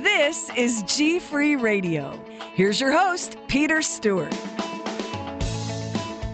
This is G-Free Radio. Here's your host, Peter Stewart.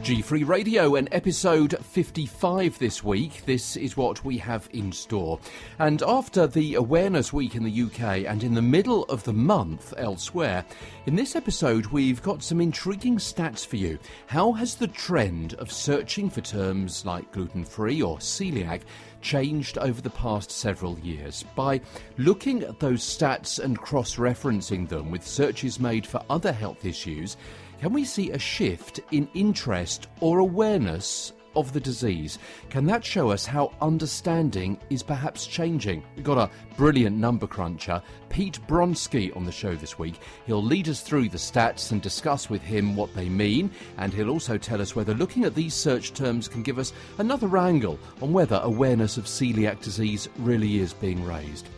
G-Free Radio and episode 55 this week. This is what we have in store. And after the Awareness Week in the UK and in the middle of the month elsewhere, in this episode we've got some intriguing stats for you. How has the trend of searching for terms like gluten-free or celiac changed over the past several years? By looking at those stats and cross-referencing them with searches made for other health issues, can we see a shift in interest or awareness of the disease? Can that show us how understanding is perhaps changing? We've got a brilliant number cruncher, Pete Bronski, on the show this week. He'll lead us through the stats and discuss with him what they mean, and he'll also tell us whether looking at these search terms can give us another angle on whether awareness of celiac disease really is being raised.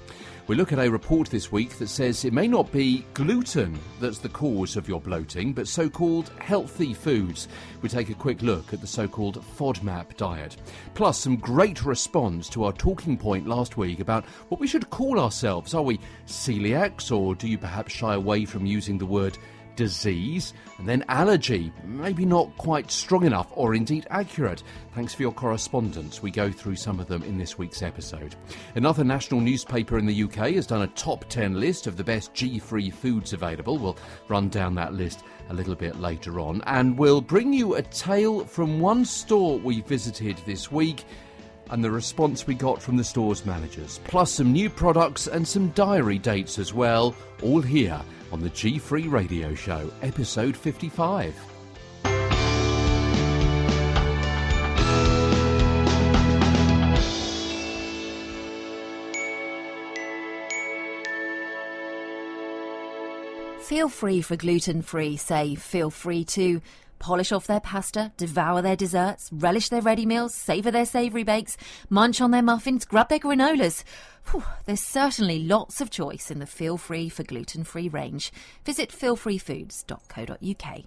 We look at a report this week that says it may not be gluten that's the cause of your bloating, but so-called healthy foods. We take a quick look at the so-called FODMAP diet. Plus, some great response to our talking point last week about what we should call ourselves. Are we celiacs, or do you perhaps shy away from using the word disease? And then allergy, maybe not quite strong enough or indeed accurate. Thanks for your correspondence. We go through some of them in this week's episode. Another national newspaper in the UK has done a top 10 list of the best G-free foods available. We'll run down that list a little bit later on, and we'll bring you a tale from one store we visited this week and the response we got from the store's managers, plus some new products and some diary dates as well, all here on the G-Free Radio Show, episode 55. Feel free for gluten-free say feel free to polish off their pasta, devour their desserts, relish their ready meals, savour their savoury bakes, munch on their muffins, grab their granolas. Whew, there's certainly lots of choice in the Feel Free for gluten-free range. Visit feelfreefoods.co.uk.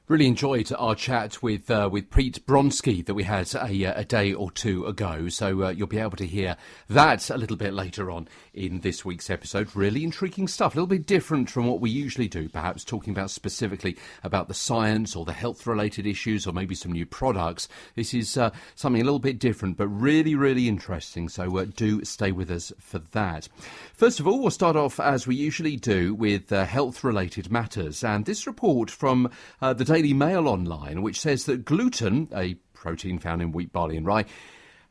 Really enjoyed our chat with Pete Bronski that we had a day or two ago, so you'll be able to hear that a little bit later on in this week's episode. Really intriguing stuff, a little bit different from what we usually do, perhaps talking about specifically about the science or the health-related issues or maybe some new products. This is something a little bit different, but really, really interesting, so do stay with us for that. First of all, we'll start off, as we usually do, with health-related matters, and this report from the Daily Mail Online, which says that gluten, a protein found in wheat, barley and rye,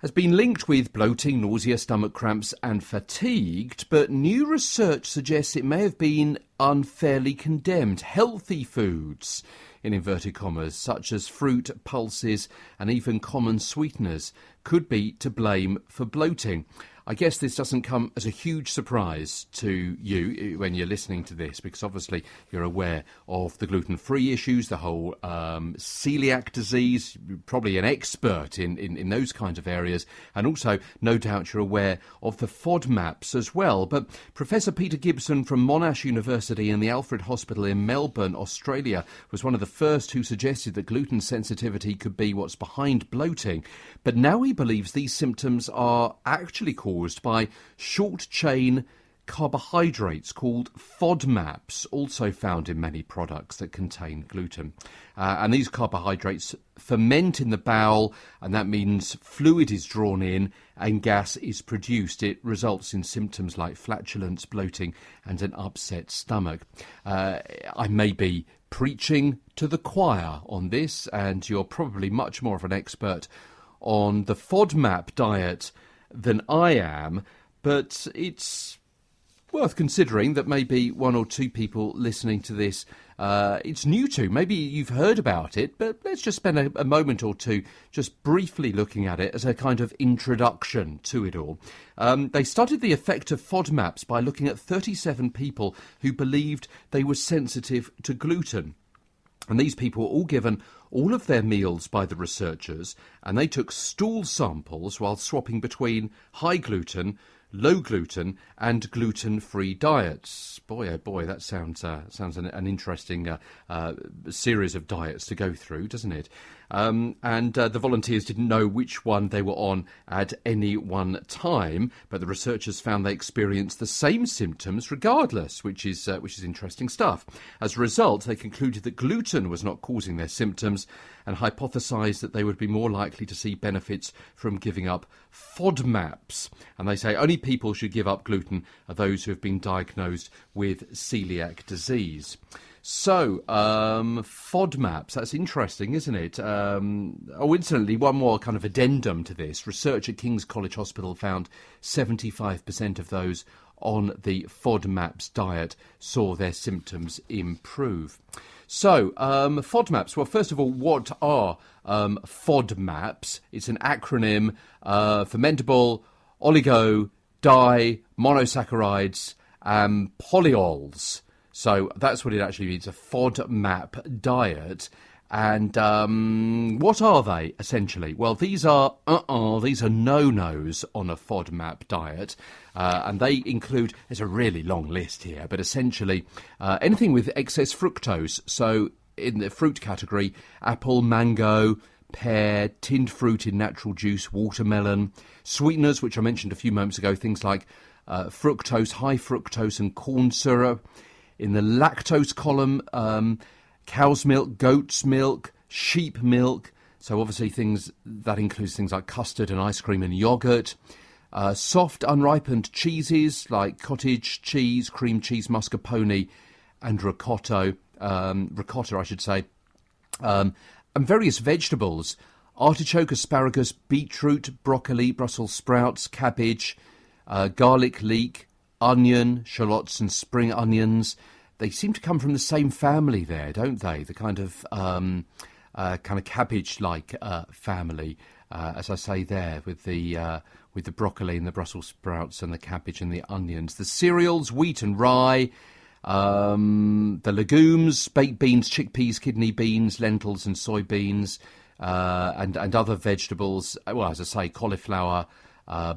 has been linked with bloating, nausea, stomach cramps and fatigued, but new research suggests it may have been unfairly condemned. Healthy foods, in inverted commas, such as fruit, pulses and even common sweeteners, could be to blame for bloating. I guess this doesn't come as a huge surprise to you when you're listening to this, because obviously you're aware of the gluten-free issues, the whole celiac disease, probably an expert in those kinds of areas, and also no doubt you're aware of the FODMAPs as well. But Professor Peter Gibson from Monash University and the Alfred Hospital in Melbourne, Australia, was one of the first who suggested that gluten sensitivity could be what's behind bloating. But now he believes these symptoms are actually caused by short-chain carbohydrates called FODMAPs, also found in many products that contain gluten. And these carbohydrates ferment in the bowel, and that means fluid is drawn in and gas is produced. It results in symptoms like flatulence, bloating and an upset stomach. I may be preaching to the choir on this, and you're probably much more of an expert on the FODMAP diet than I am, but it's worth considering that maybe one or two people listening to this it's new to. Maybe you've heard about it, but let's just spend a moment or two just briefly looking at it as a kind of introduction to it all. They studied the effect of FODMAPs by looking at 37 people who believed they were sensitive to gluten. And these people were all given all of their meals by the researchers, and they took stool samples while swapping between high gluten, low gluten and gluten-free diets. Boy, oh boy, that sounds an interesting series of diets to go through, doesn't it? And the volunteers didn't know which one they were on at any one time, but the researchers found they experienced the same symptoms regardless, which is interesting stuff. As a result, they concluded that gluten was not causing their symptoms and hypothesised that they would be more likely to see benefits from giving up FODMAPs. And they say only people should give up gluten are those who have been diagnosed with celiac disease. So, FODMAPs, that's interesting, isn't it? Incidentally, one more kind of addendum to this. Research at King's College Hospital found 75% of those on the FODMAPs diet saw their symptoms improve. So, FODMAPs, well, first of all, what are FODMAPs? It's an acronym, fermentable oligo monosaccharides and polyols. So that's what it actually means, a FODMAP diet. And what are they, essentially? Well, these are no-nos on a FODMAP diet. And they include, there's a really long list here, but essentially anything with excess fructose. So in the fruit category, apple, mango, pear, tinned fruit in natural juice, watermelon, sweeteners, which I mentioned a few moments ago, things like fructose, high fructose and corn syrup. In the lactose column, cow's milk, goat's milk, sheep milk. So obviously that includes things like custard and ice cream and yoghurt. Soft, unripened cheeses like cottage cheese, cream cheese, mascarpone and ricotta, I should say. And various vegetables, artichoke, asparagus, beetroot, broccoli, Brussels sprouts, cabbage, garlic leek, onion, shallots and spring onions. They seem to come from the same family there, don't they? The kind of cabbage-like family, as I say there, with the broccoli and the Brussels sprouts and the cabbage and the onions. The cereals, wheat and rye, the legumes, baked beans, chickpeas, kidney beans, lentils and soybeans, and other vegetables. Well, as I say, cauliflower,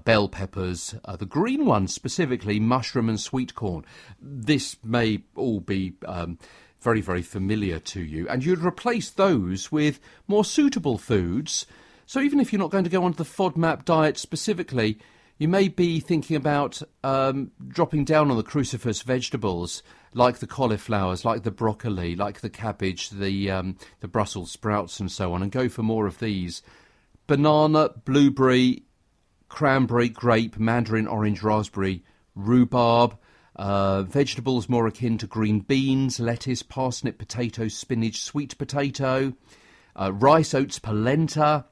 bell peppers, the green ones specifically, mushroom and sweet corn. This may all be very, very familiar to you. And you'd replace those with more suitable foods. So even if you're not going to go onto the FODMAP diet specifically, you may be thinking about dropping down on the cruciferous vegetables, like the cauliflowers, like the broccoli, like the cabbage, the Brussels sprouts and so on, and go for more of these. Banana, blueberry, cranberry, grape, mandarin, orange, raspberry, rhubarb, vegetables more akin to green beans, lettuce, parsnip, potato, spinach, sweet potato, rice, oats, polenta,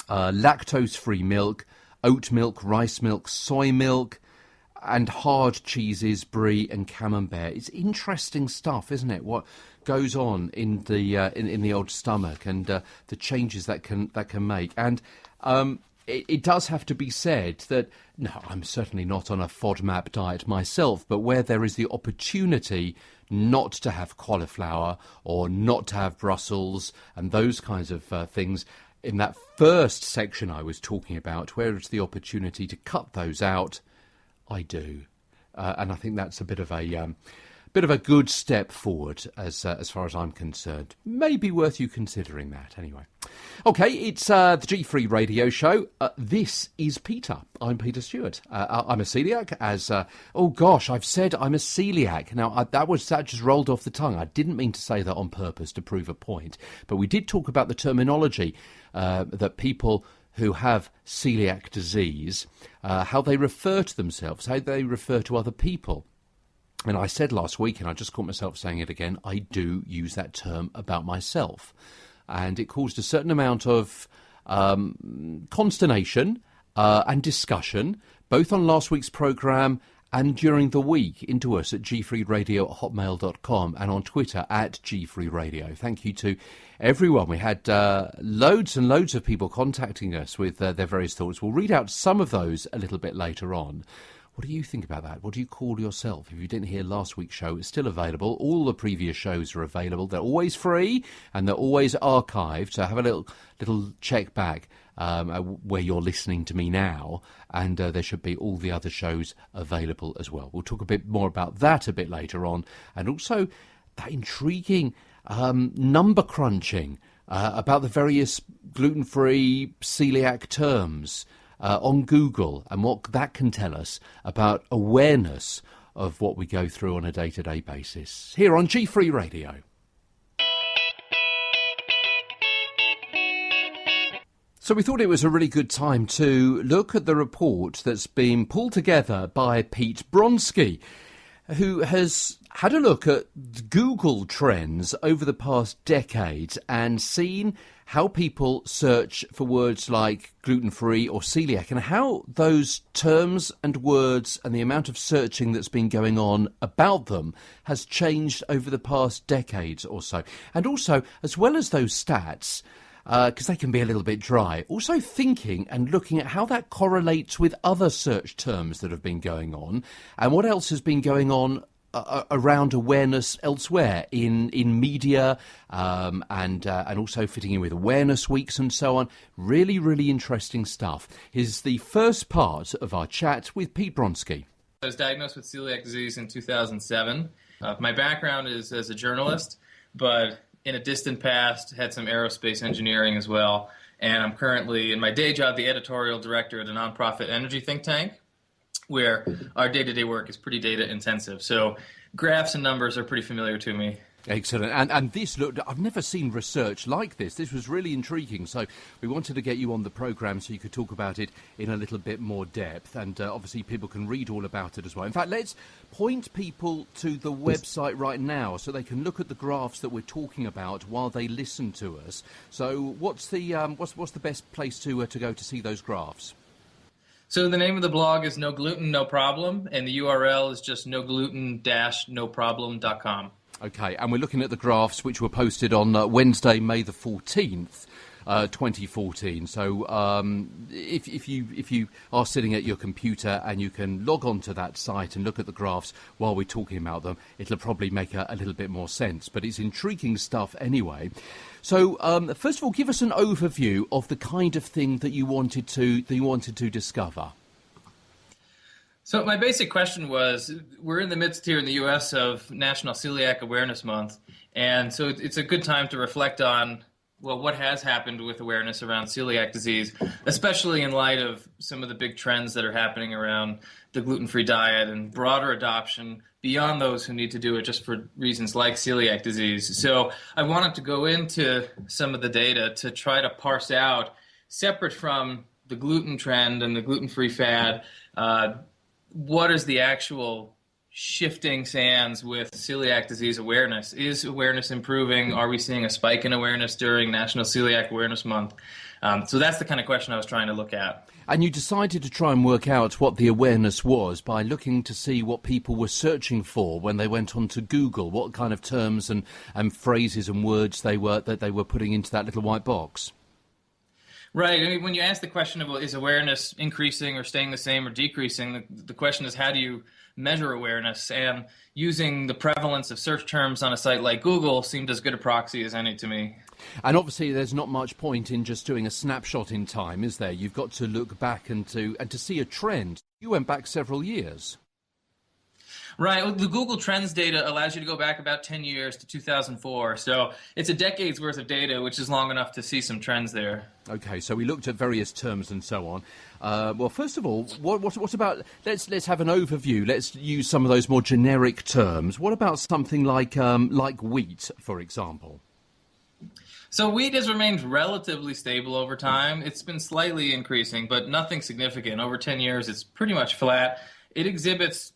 lactose-free milk, oat milk, rice milk, soy milk, and hard cheeses, brie and camembert. It's interesting stuff, isn't it? What goes on in the old stomach and the changes that can make. And it does have to be said that, no, I'm certainly not on a FODMAP diet myself, but where there is the opportunity not to have cauliflower or not to have Brussels and those kinds of things, in that first section I was talking about, where it's the opportunity to cut those out, I do. And I think that's a bit of a good step forward as far as I'm concerned. Maybe worth you considering that anyway. Okay, it's the G3 radio show. This is Peter. I'm Peter Stewart. I'm a celiac. I've said I'm a celiac. Now, that just rolled off the tongue. I didn't mean to say that on purpose to prove a point. But we did talk about the terminology that people who have celiac disease, how they refer to themselves, how they refer to other people. And I said last week, and I just caught myself saying it again, I do use that term about myself. And it caused a certain amount of consternation and discussion, both on last week's programme and during the week, into us at gfreeradio@hotmail.com and on Twitter at gfreeradio. Thank you to everyone. We had loads and loads of people contacting us with their various thoughts. We'll read out some of those a little bit later on. What do you think about that? What do you call yourself? If you didn't hear last week's show, it's still available. All the previous shows are available. They're always free and they're always archived. So have a little check back where you're listening to me now, and there should be all the other shows available as well. We'll talk a bit more about that a bit later on, and also that intriguing number crunching about the various gluten-free celiac terms on Google and what that can tell us about awareness of what we go through on a day-to-day basis here on G3 Radio. So we thought it was a really good time to look at the report that's been pulled together by Pete Bronski, who has had a look at Google trends over the past decade and seen how people search for words like gluten-free or celiac and how those terms and words and the amount of searching that's been going on about them has changed over the past decades or so. And also, as well as those stats, because they can be a little bit dry, also thinking and looking at how that correlates with other search terms that have been going on and what else has been going on around awareness elsewhere in media and also fitting in with awareness weeks and so on. Really, really interesting stuff. Here's the first part of our chat with Pete Bronski. I was diagnosed with celiac disease in 2007. My background is as a journalist, but in a distant past had some aerospace engineering as well. And I'm currently, in my day job, the editorial director at a nonprofit energy think tank, where our day-to-day work is pretty data intensive. So graphs and numbers are pretty familiar to me. Excellent. And this, look, I've never seen research like this. This was really intriguing. So we wanted to get you on the programme so you could talk about it in a little bit more depth. And obviously people can read all about it as well. In fact, let's point people to the website right now so they can look at the graphs that we're talking about while they listen to us. So what's the best place to go to see those graphs? So the name of the blog is No Gluten, No Problem, and the URL is just nogluten-noproblem.com. Okay, and we're looking at the graphs which were posted on Wednesday, May the 14th, 2014. So if you are sitting at your computer and you can log on to that site and look at the graphs while we're talking about them, it'll probably make a little bit more sense. But it's intriguing stuff anyway. So first of all, give us an overview of the kind of thing that you wanted to discover. So my basic question was, we're in the midst here in the U.S. of National Celiac Awareness Month, and so it's a good time to reflect on, well, what has happened with awareness around celiac disease, especially in light of some of the big trends that are happening around the gluten-free diet and broader adoption beyond those who need to do it just for reasons like celiac disease. So I wanted to go into some of the data to try to parse out, separate from the gluten trend and the gluten-free fad, what is the actual shifting sands with celiac disease awareness? Is awareness improving? Are we seeing a spike in awareness during National Celiac Awareness Month? So that's the kind of question I was trying to look at. And you decided to try and work out what the awareness was by looking to see what people were searching for when they went onto Google, what kind of terms and phrases and words they were putting into that little white box. Right. I mean, when you ask the question of, well, is awareness increasing or staying the same or decreasing, the question is, how do you measure awareness? And using the prevalence of search terms on a site like Google seemed as good a proxy as any to me. And obviously there's not much point in just doing a snapshot in time, is there? You've got to look back and to see a trend. You went back several years. Right. Well, the Google Trends data allows you to go back about 10 years to 2004. So it's a decade's worth of data, which is long enough to see some trends there. Okay, so we looked at various terms and so on. Well, first of all, what about, let's have an overview. Let's use some of those more generic terms. What about something like wheat, for example? So wheat has remained relatively stable over time. It's been slightly increasing, but nothing significant. Over 10 years, it's pretty much flat. It exhibits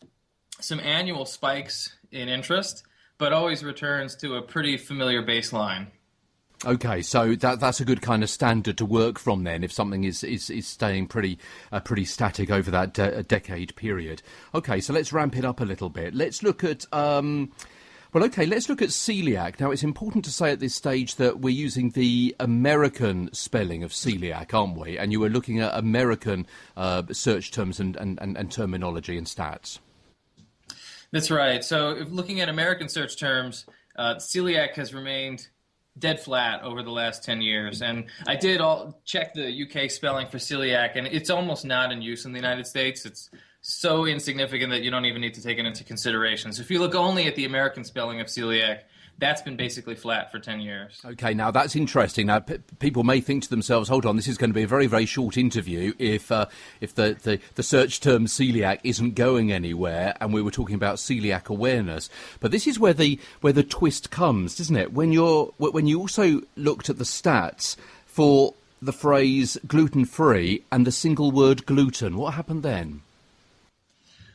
some annual spikes in interest, but always returns to a pretty familiar baseline. Okay, so that's a good kind of standard to work from then, if something is staying pretty static over that decade period. Okay, so let's ramp it up a little bit. Let's look at let's look at celiac. Now, it's important to say at this stage that we're using the American spelling of celiac, aren't we? And you were looking at American search terms and terminology and stats. That's right. So if looking at American search terms, celiac has remained dead flat over the last 10 years. And I did check the UK spelling for celiac, and it's almost not in use in the United States. It's so insignificant that you don't even need to take it into consideration. So if you look only at the American spelling of celiac, that's been basically flat for 10 years. Okay, now that's interesting. Now, people may think to themselves, hold on, this is going to be a very, very short interview if the search term celiac isn't going anywhere, and we were talking about celiac awareness. But this is where the twist comes, doesn't it? When you also looked at the stats for the phrase gluten-free and the single word gluten, what happened then?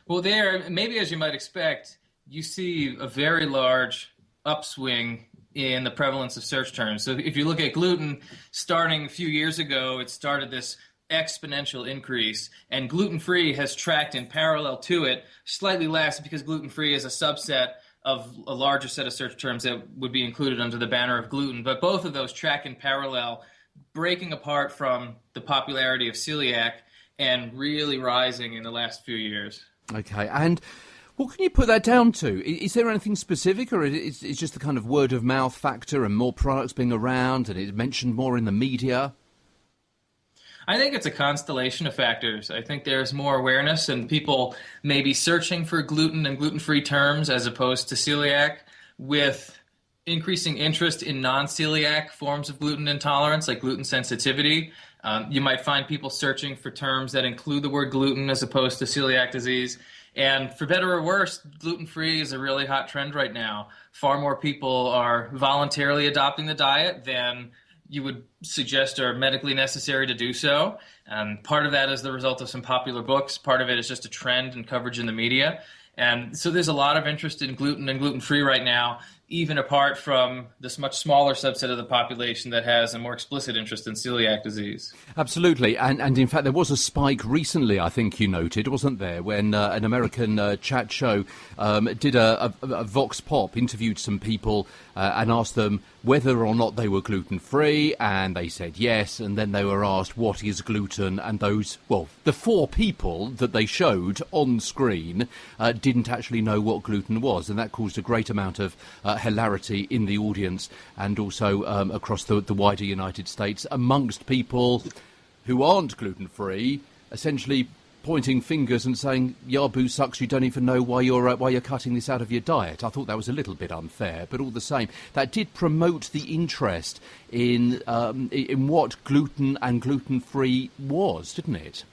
Well, there, maybe as you might expect, you see a very large upswing in the prevalence of search terms. So if you look at gluten, starting a few years ago, it started this exponential increase, and gluten-free has tracked in parallel to it, slightly less because gluten-free is a subset of a larger set of search terms that would be included under the banner of gluten. But both of those track in parallel, breaking apart from the popularity of celiac and really rising in the last few years. Okay, and what can you put that down to? Is there anything specific, or is it just the kind of word of mouth factor and more products being around and it's mentioned more in the media? I think it's a constellation of factors. I think there's more awareness and people may be searching for gluten and gluten-free terms as opposed to celiac, with increasing interest in non-celiac forms of gluten intolerance, like gluten sensitivity. You might find people searching for terms that include the word gluten as opposed to celiac disease. And for better or worse, gluten-free is a really hot trend right now. Far more people are voluntarily adopting the diet than you would suggest are medically necessary to do so. Part of that is the result of some popular books. Part of it is just a trend and coverage in the media. And so there's a lot of interest in gluten and gluten-free right now, even apart from this much smaller subset of the population that has a more explicit interest in celiac disease. Absolutely. And in fact, there was a spike recently, I think you noted, wasn't there, when an American chat show did a Vox Pop, interviewed some people and asked them whether or not they were gluten-free, and they said yes, and then they were asked what is gluten, and the four people that they showed on screen didn't actually know what gluten was, and that caused a great amount of hilarity in the audience and also across the wider United States amongst people who aren't gluten-free, essentially pointing fingers and saying, Yabu sucks, you don't even know why you're cutting this out of your diet. I thought that was a little bit unfair, but all the same, that did promote the interest in what gluten and gluten-free was, didn't it?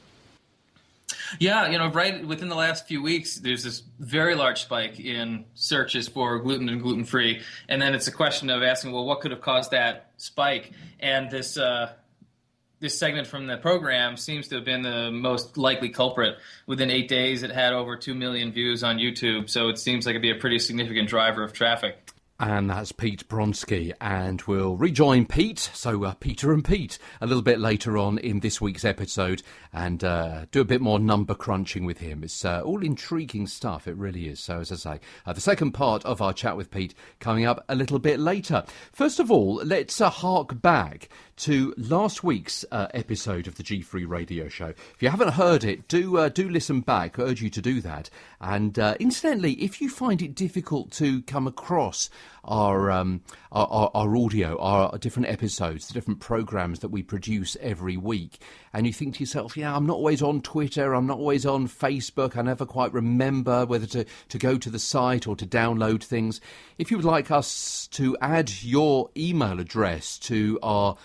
Yeah, right within the last few weeks, there's this very large spike in searches for gluten and gluten-free, and then it's a question of asking, well, what could have caused that spike? And this segment from the program seems to have been the most likely culprit. Within 8 days, it had over 2 million views on YouTube, so it seems like it'd be a pretty significant driver of traffic. And that's Pete Bronski, and we'll rejoin Pete, so Peter and Pete, a little bit later on in this week's episode, and do a bit more number crunching with him. It's all intriguing stuff, it really is. So as I say, the second part of our chat with Pete coming up a little bit later. First of all, let's hark back to last week's episode of the G3 Radio Show. If you haven't heard it, do listen back. I urge you to do that. And incidentally, if you find it difficult to come across our audio, our different episodes, the different programs that we produce every week, and you think to yourself, I'm not always on Twitter, I'm not always on Facebook, I never quite remember whether to go to the site or to download things. If you would like us to add your email address to our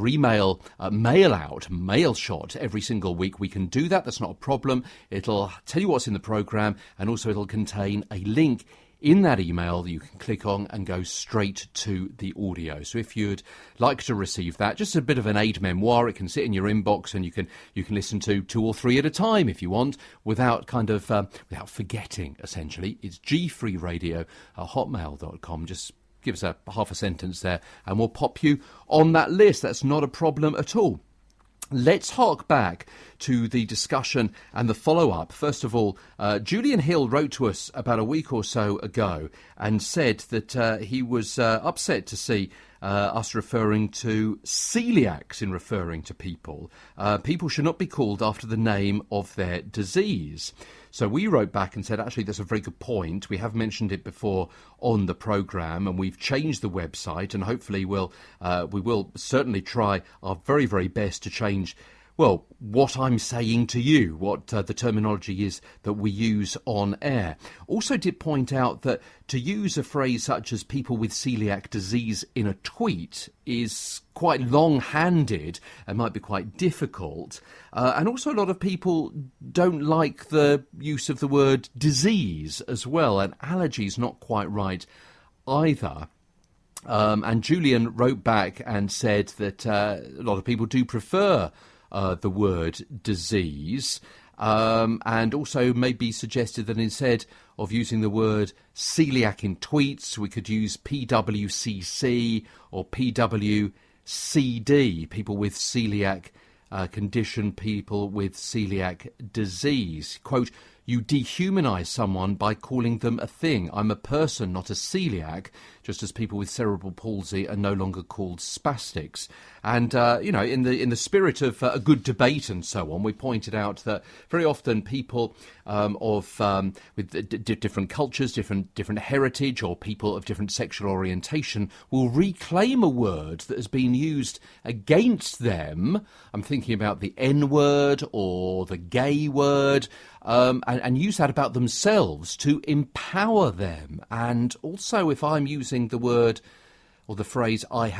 email mail shot every single week, we can do that. That's not a problem. It'll tell you what's in the program, and also it'll contain a link in that email that you can click on and go straight to the audio. So if you'd like to receive that, just a bit of an aide-memoire, it can sit in your inbox, and you can listen to 2 or 3 at a time if you want, without without forgetting, essentially. It's gfreeradio@hotmail.com. Just give us a half a sentence there and we'll pop you on that list. That's not a problem at all. Let's hark back to the discussion and the follow-up. First of all, Julian Hill wrote to us about a week or so ago and said that he was upset to see us referring to celiacs in referring to people. People should not be called after the name of their disease. So we wrote back and said, actually, that's a very good point. We have mentioned it before on the programme, and we've changed the website, and hopefully we will certainly try our very, very best to change well, what I'm saying to you, what the terminology is that we use on air. Also did point out that to use a phrase such as people with celiac disease in a tweet is quite long-handed and might be quite difficult. And also a lot of people don't like the use of the word disease as well, and allergy's not quite right either. And Julian wrote back and said that a lot of people do prefer the word disease, and also maybe suggested that instead of using the word celiac in tweets, we could use PWCC or PWCD, people with celiac condition, people with celiac disease. Quote, "You dehumanise someone by calling them a thing. I'm a person, not a celiac, just as people with cerebral palsy are no longer called spastics." And, in the spirit of a good debate and so on, we pointed out that very often people with different cultures, different heritage, or people of different sexual orientation will reclaim a word that has been used against them. I'm thinking about the N-word or the gay word, and use that about themselves to empower them. And also, if I'm using the word or the phrase I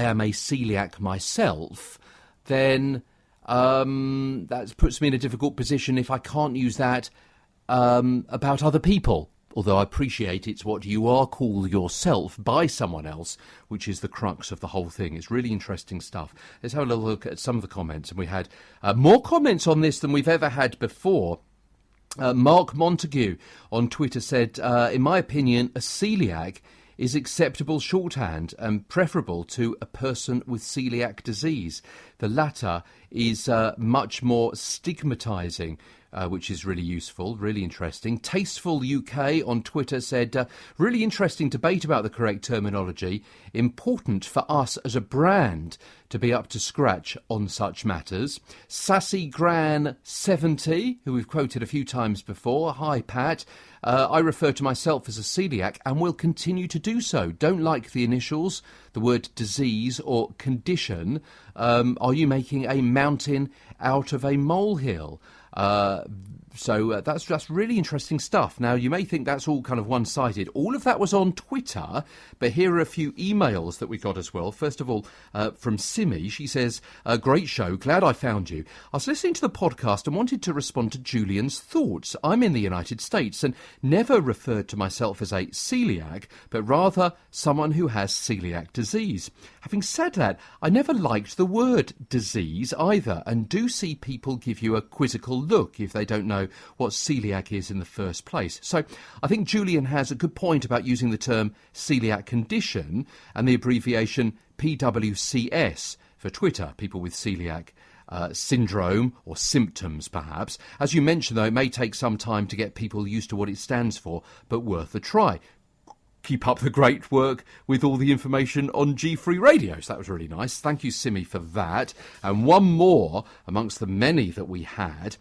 am a celiac myself, then that puts me in a difficult position if I can't use that about other people. Although I appreciate it's what you are called yourself by someone else, which is the crux of the whole thing. It's really interesting stuff. Let's have a little look at some of the comments. And we had more comments on this than we've ever had before. Mark Montague on Twitter said, in my opinion, a celiac is acceptable shorthand and preferable to a person with celiac disease. The latter is much more stigmatising, which is really useful, really interesting. Tasteful UK on Twitter said, really interesting debate about the correct terminology. Important for us as a brand to be up to scratch on such matters. Sassy Gran 70, who we've quoted a few times before. Hi, Pat. I refer to myself as a celiac and will continue to do so. Don't like the initials, the word disease or condition. Are you making a mountain out of a molehill? So that's really interesting stuff. Now, you may think that's all kind of one-sided. All of that was on Twitter, but here are a few emails that we got as well. First of all, from Simi. She says, great show, glad I found you. I was listening to the podcast and wanted to respond to Julian's thoughts. I'm in the United States and never referred to myself as a celiac, but rather someone who has celiac disease. Having said that, I never liked the word disease either, and do see people give you a quizzical look if they don't know what celiac is in the first place. So I think Julian has a good point about using the term celiac condition and the abbreviation PWCS for Twitter, people with celiac syndrome or symptoms, perhaps. As you mentioned, though, it may take some time to get people used to what it stands for, but worth a try. Keep up the great work with all the information on G-Free Radio. So that was really nice. Thank you, Simi, for that. And one more amongst the many that we had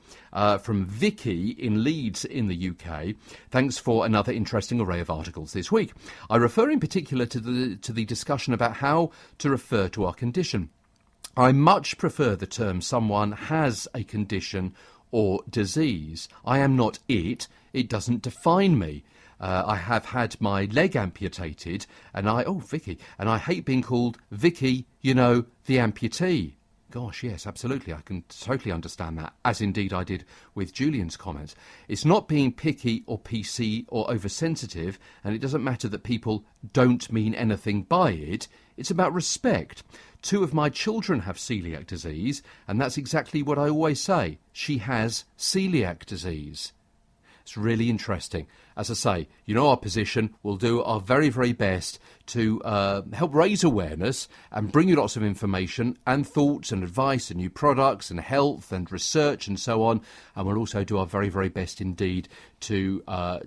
from Vicky in Leeds in the UK. Thanks for another interesting array of articles this week. I refer in particular to the discussion about how to refer to our condition. I much prefer the term someone has a condition or disease. I am not it. It doesn't define me. I have had my leg amputated, and Vicky, and I hate being called Vicky, the amputee. Gosh, yes, absolutely. I can totally understand that, as indeed I did with Julian's comments. It's not being picky or PC or oversensitive, and it doesn't matter that people don't mean anything by it. It's about respect. 2 of my children have celiac disease, and that's exactly what I always say. She has celiac disease. It's really interesting. As I say, our position. We'll do our very, very best to help raise awareness and bring you lots of information and thoughts and advice and new products and health and research and so on. And we'll also do our very, very best indeed to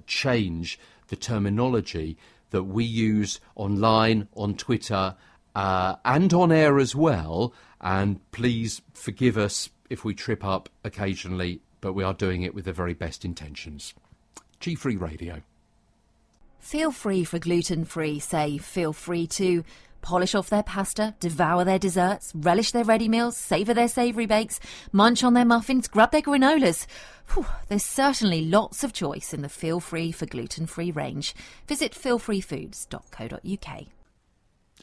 change the terminology that we use online, on Twitter, and on air as well. And please forgive us if we trip up occasionally, but we are doing it with the very best intentions. G-Free Radio. Feel free for gluten-free, say feel free to polish off their pasta, devour their desserts, relish their ready meals, savour their savoury bakes, munch on their muffins, grab their granolas. Whew, there's certainly lots of choice in the Feel Free for gluten-free range. Visit feelfreefoods.co.uk.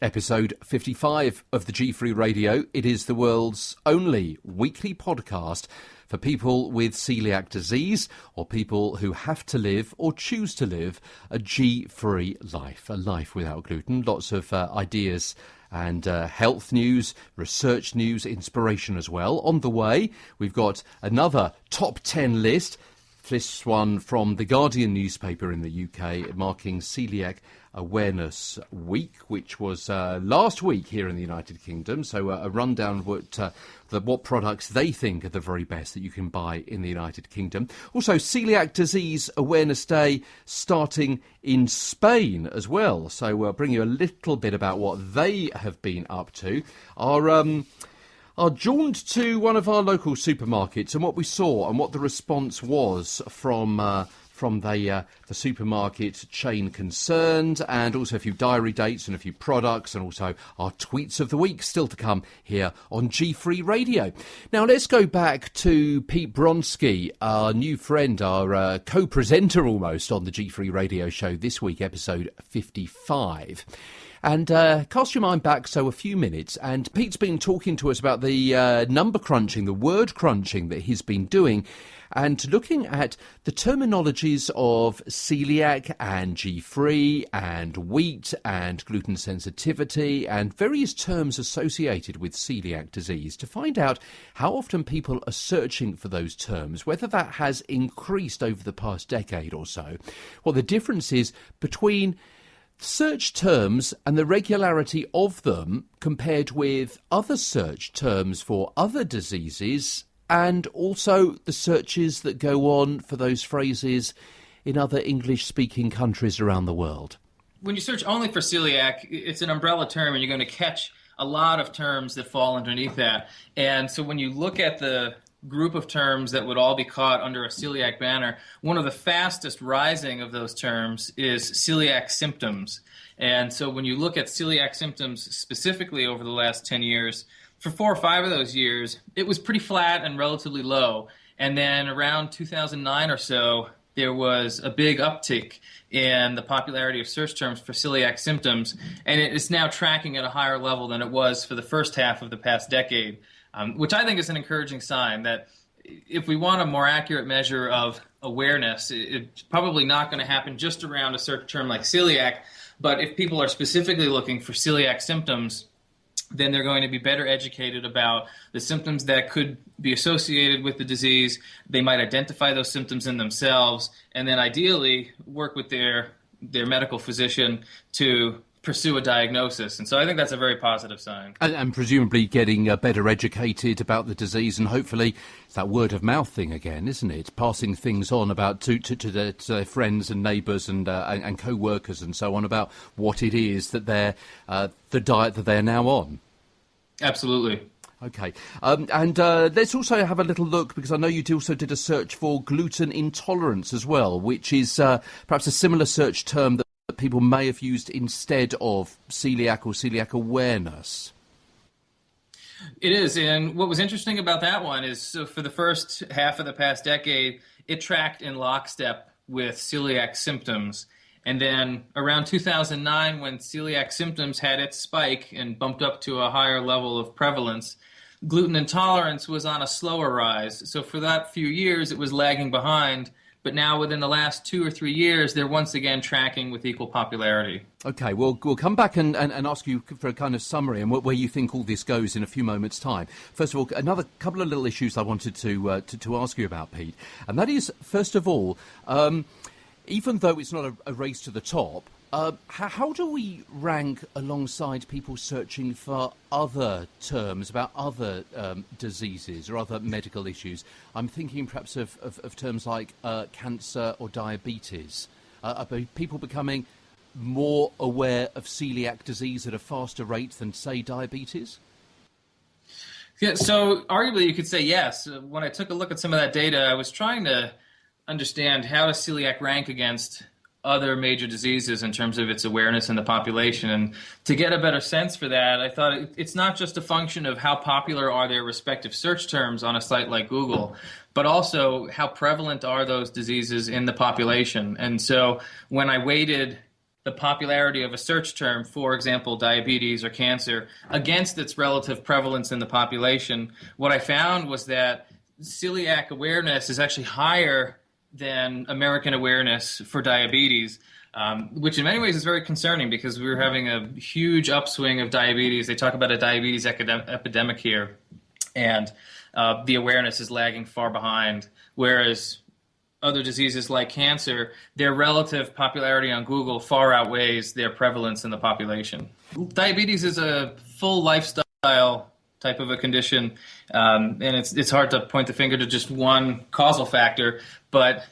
Episode 55 of the G3 Radio. It is the world's only weekly podcast for people with celiac disease or people who have to live or choose to live a G-free life, a life without gluten. Lots of ideas and health news, research news, inspiration as well. On the way, we've got another top 10 list. This one from the Guardian newspaper in the UK, marking Celiac Awareness Week, which was last week here in the United Kingdom. So a rundown of what products they think are the very best that you can buy in the United Kingdom. Also, Celiac Disease Awareness Day starting in Spain as well. So we'll bring you a little bit about what they have been up to. Our jaunt to one of our local supermarkets and what we saw and what the response was from the supermarket chain concerned, and also a few diary dates and a few products, and also our tweets of the week still to come here on G3 Radio. Now let's go back to Pete Bronski, our new friend, our co-presenter almost on the G3 Radio show this week, episode 55. And cast your mind back a few minutes, and Pete's been talking to us about the number crunching, the word crunching that he's been doing, and looking at the terminologies of celiac and G-free and wheat and gluten sensitivity and various terms associated with celiac disease to find out how often people are searching for those terms, whether that has increased over the past decade or so, what the difference is between search terms and the regularity of them compared with other search terms for other diseases, and also the searches that go on for those phrases in other English-speaking countries around the world. When you search only for celiac, it's an umbrella term, and you're going to catch a lot of terms that fall underneath that. And so when you look at the group of terms that would all be caught under a celiac banner, one of the fastest rising of those terms is celiac symptoms. And so when you look at celiac symptoms specifically over the last 10 years, for 4 or 5 of those years, it was pretty flat and relatively low. And then around 2009 or so, there was a big uptick in the popularity of search terms for celiac symptoms, and it is now tracking at a higher level than it was for the first half of the past decade, which I think is an encouraging sign that if we want a more accurate measure of awareness, it's probably not going to happen just around a search term like celiac, but if people are specifically looking for celiac symptoms, then they're going to be better educated about the symptoms that could be associated with the disease. They might identify those symptoms in themselves, and then ideally work with their medical physician to pursue a diagnosis. And so I think that's a very positive sign. And presumably getting better educated about the disease, and hopefully it's that word of mouth thing again, isn't it? Passing things on about to their friends and neighbours and co-workers and so on about what it is that they're the diet that they're now on. Absolutely. Okay, and let's also have a little look, because I know you also did a search for gluten intolerance as well, which is perhaps a similar search term that people may have used instead of celiac or celiac awareness. It is, and what was interesting about that one is, so for the first half of the past decade, it tracked in lockstep with celiac symptoms. And then around 2009, when celiac symptoms had its spike and bumped up to a higher level of prevalence, gluten intolerance was on a slower rise. So for that few years, it was lagging behind. But now within the last 2 or 3 years, they're once again tracking with equal popularity. Okay, we'll come back and ask you for a kind of summary and where you think all this goes in a few moments' time. First of all, another couple of little issues I wanted to ask you about, Pete. And that is, first of all, even though it's not a race to the top, how do we rank alongside people searching for other terms about other diseases or other medical issues? I'm thinking perhaps of terms like cancer or diabetes. Are people becoming more aware of celiac disease at a faster rate than, say, diabetes? Yeah, so arguably you could say yes. When I took a look at some of that data, I was trying to understand how does celiac rank against other major diseases in terms of its awareness in the population. And to get a better sense for that, I thought it's not just a function of how popular are their respective search terms on a site like Google, but also how prevalent are those diseases in the population. And so when I weighted the popularity of a search term, for example, diabetes or cancer, against its relative prevalence in the population, what I found was that celiac awareness is actually higher than American awareness for diabetes, which in many ways is very concerning because we're having a huge upswing of diabetes. They talk about a diabetes epidemic here, and the awareness is lagging far behind, whereas other diseases like cancer, their relative popularity on Google far outweighs their prevalence in the population. Diabetes is a full lifestyle type of a condition, and it's hard to point the finger to just one causal factor, but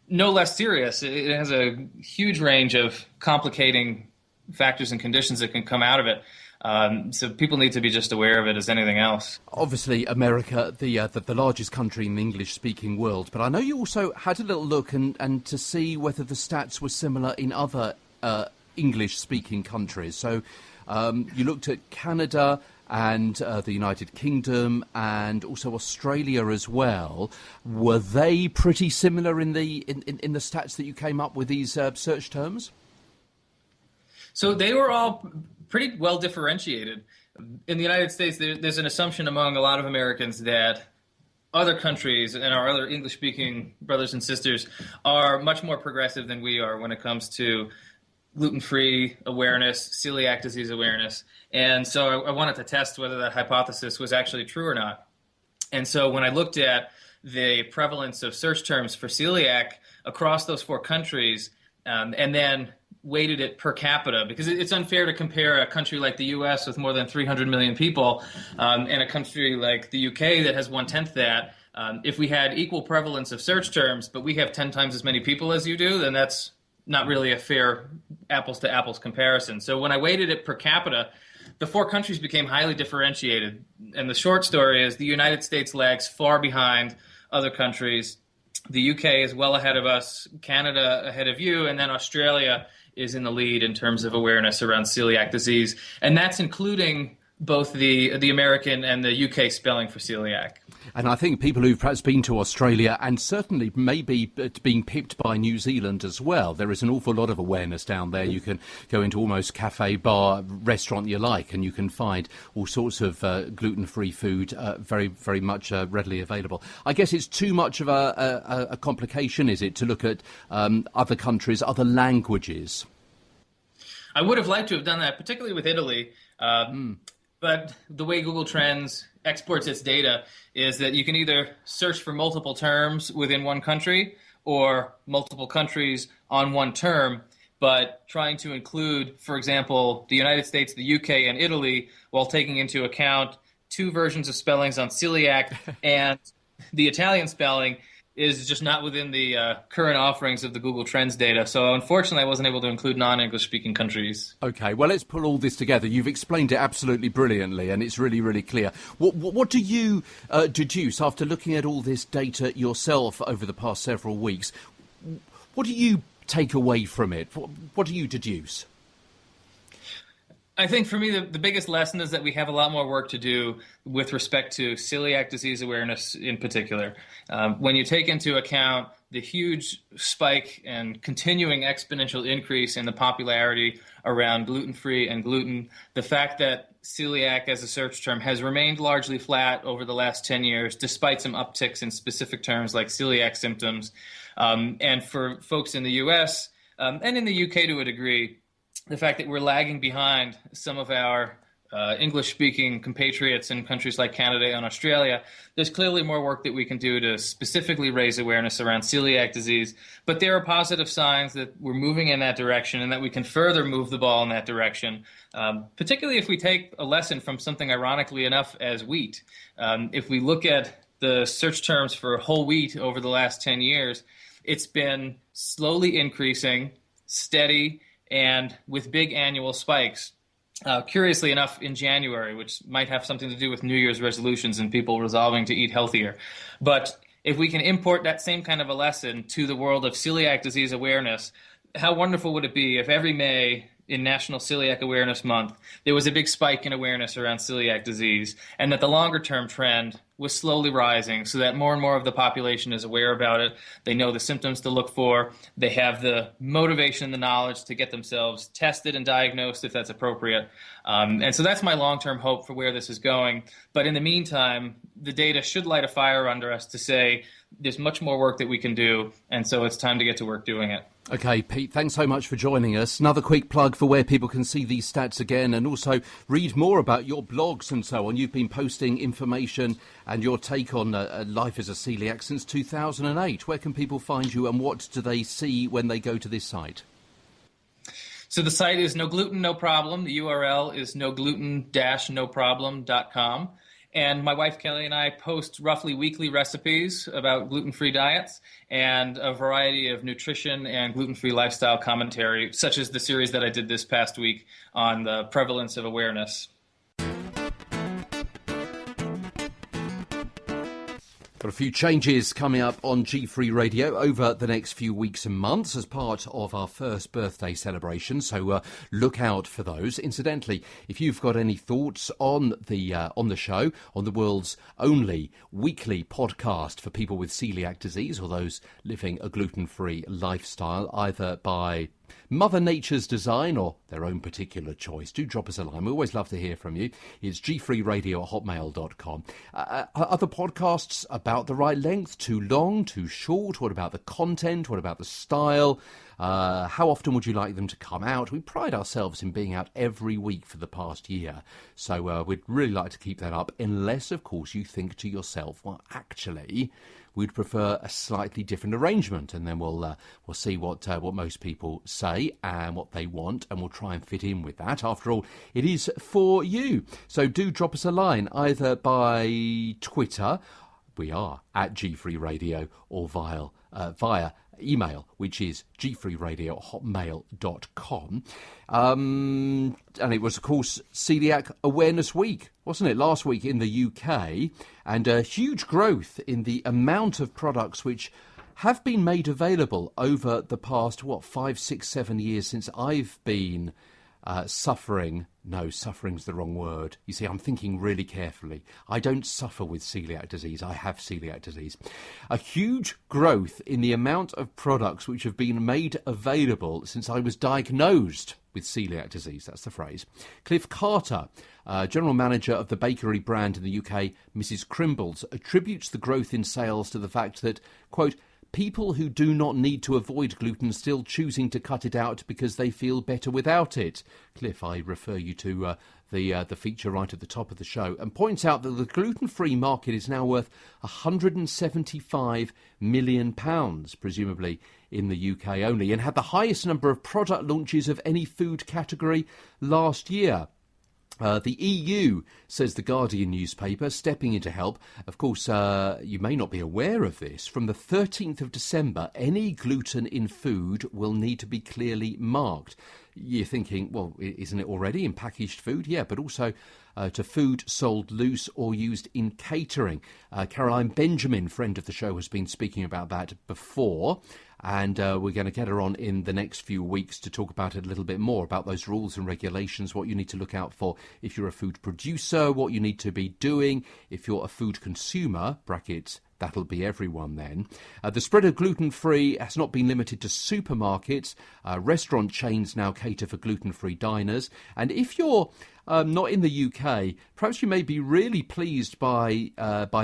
no less serious. It has a huge range of complicating factors and conditions that can come out of it. So people need to be just aware of it as anything else. Obviously, America, the largest country in the English-speaking world, but I know you also had a little look and to see whether the stats were similar in other English-speaking countries. So you looked at Canada and the United Kingdom and also Australia as well. Were they pretty similar in the stats that you came up with these search terms? So they were all pretty well differentiated. In the United States, there's an assumption among a lot of Americans that other countries and our other English-speaking brothers and sisters are much more progressive than we are when it comes to gluten-free awareness, celiac disease awareness. And so I wanted to test whether that hypothesis was actually true or not. And so when I looked at the prevalence of search terms for celiac across those 4 countries, and then weighted it per capita, because it's unfair to compare a country like the U.S. with more than 300 million people and a country like the U.K. that has 1/10 that. If we had equal prevalence of search terms, but we have 10 times as many people as you do, then that's not really a fair apples-to-apples comparison. So when I weighted it per capita, the 4 countries became highly differentiated. And the short story is the United States lags far behind other countries. The UK is well ahead of us, Canada ahead of you, and then Australia is in the lead in terms of awareness around celiac disease. And that's including both the American and the UK spelling for celiac. And I think people who've perhaps been to Australia and certainly maybe being pipped by New Zealand as well, there is an awful lot of awareness down there. You can go into almost cafe, bar, restaurant you like, and you can find all sorts of gluten-free food very, very much readily available. I guess it's too much of a complication, is it, to look at other countries, other languages? I would have liked to have done that, particularly with Italy. But the way Google Trends exports its data is that you can either search for multiple terms within one country or multiple countries on one term, but trying to include, for example, the United States, the UK, and Italy while taking into account 2 versions of spellings on celiac and the Italian spelling is just not within the current offerings of the Google Trends data. So unfortunately, I wasn't able to include non-English speaking countries. Okay, well, let's pull all this together. You've explained it absolutely brilliantly, and it's really, really clear. What do you deduce after looking at all this data yourself over the past several weeks? What do you take away from it? What do you deduce? I think for me, the biggest lesson is that we have a lot more work to do with respect to celiac disease awareness in particular. When you take into account the huge spike and continuing exponential increase in the popularity around gluten-free and gluten, the fact that celiac as a search term has remained largely flat over the last 10 years, despite some upticks in specific terms like celiac symptoms, and for folks in the U.S. And in the U.K. to a degree, the fact that we're lagging behind some of our English-speaking compatriots in countries like Canada and Australia, there's clearly more work that we can do to specifically raise awareness around celiac disease. But there are positive signs that we're moving in that direction and that we can further move the ball in that direction, particularly if we take a lesson from something ironically enough as wheat. If we look at the search terms for whole wheat over the last 10 years, it's been slowly increasing, steady, and with big annual spikes. Curiously enough, in January, which might have something to do with New Year's resolutions and people resolving to eat healthier. But if we can import that same kind of a lesson to the world of celiac disease awareness, how wonderful would it be if every May in National Celiac Awareness Month, there was a big spike in awareness around celiac disease, and that the longer-term trend was slowly rising so that more and more of the population is aware about it. They know the symptoms to look for. They have the motivation and the knowledge to get themselves tested and diagnosed if that's appropriate. And so that's my long-term hope for where this is going. But in the meantime, the data should light a fire under us to say there's much more work that we can do, and so it's time to get to work doing it. Okay, Pete, thanks so much for joining us. Another quick plug for where people can see these stats again and also read more about your blogs and so on. You've been posting information and your take on life as a celiac since 2008. Where can people find you and what do they see when they go to this site? So the site is No Gluten, No Problem. The URL is nogluten-noproblem.com. And my wife Kelly and I post roughly weekly recipes about gluten-free diets and a variety of nutrition and gluten-free lifestyle commentary, such as the series that I did this past week on the prevalence of awareness. Got a few changes coming up on G3 Radio over the next few weeks and months as part of our first birthday celebration, so look out for those. Incidentally, if you've got any thoughts on the show, on the world's only weekly podcast for people with celiac disease or those living a gluten-free lifestyle, either by Mother Nature's design or their own particular choice, do drop us a line. We always love to hear from you. It's g3radio@hotmail.com. Other podcasts about the right length, too long, too short? What about the content? What about the style? How often would you like them to come out? We pride ourselves in being out every week for the past year. So we'd really like to keep that up, unless, of course, you think to yourself, well, actually, we'd prefer a slightly different arrangement, and then we'll see what most people say and what they want, and we'll try and fit in with that. After all, it is for you. So do drop us a line, either by Twitter, we are at G3 Radio, or via email, which is g3radio@hotmail.com. And it was, of course, Celiac Awareness Week, wasn't it, last week in the UK, and a huge growth in the amount of products which have been made available over the past, 5, 6, 7 years since I've been suffering. No, suffering's the wrong word. You see, I'm thinking really carefully. I don't suffer with celiac disease. I have celiac disease. A huge growth in the amount of products which have been made available since I was diagnosed with celiac disease. That's the phrase. Cliff Carter, general manager of the bakery brand in the UK, Mrs. Crimble's, attributes the growth in sales to the fact that, quote, people who do not need to avoid gluten still choosing to cut it out because they feel better without it. Cliff, I refer you to the feature right at the top of the show, and points out that the gluten-free market is now worth £175 million, presumably in the UK only, and had the highest number of product launches of any food category last year. The EU, says the Guardian newspaper, stepping in to help. Of course, you may not be aware of this. From the 13th of December, any gluten in food will need to be clearly marked. You're thinking, well, isn't it already in packaged food? Yeah, but also to food sold loose or used in catering. Caroline Benjamin, friend of the show, has been speaking about that before. And we're going to get her on in the next few weeks to talk about it a little bit more, about those rules and regulations, what you need to look out for if you're a food producer, what you need to be doing if you're a food consumer, brackets, that'll be everyone then. The spread of gluten-free has not been limited to supermarkets. Restaurant chains now cater for gluten-free diners. And if you're not in the UK, perhaps you may be really pleased by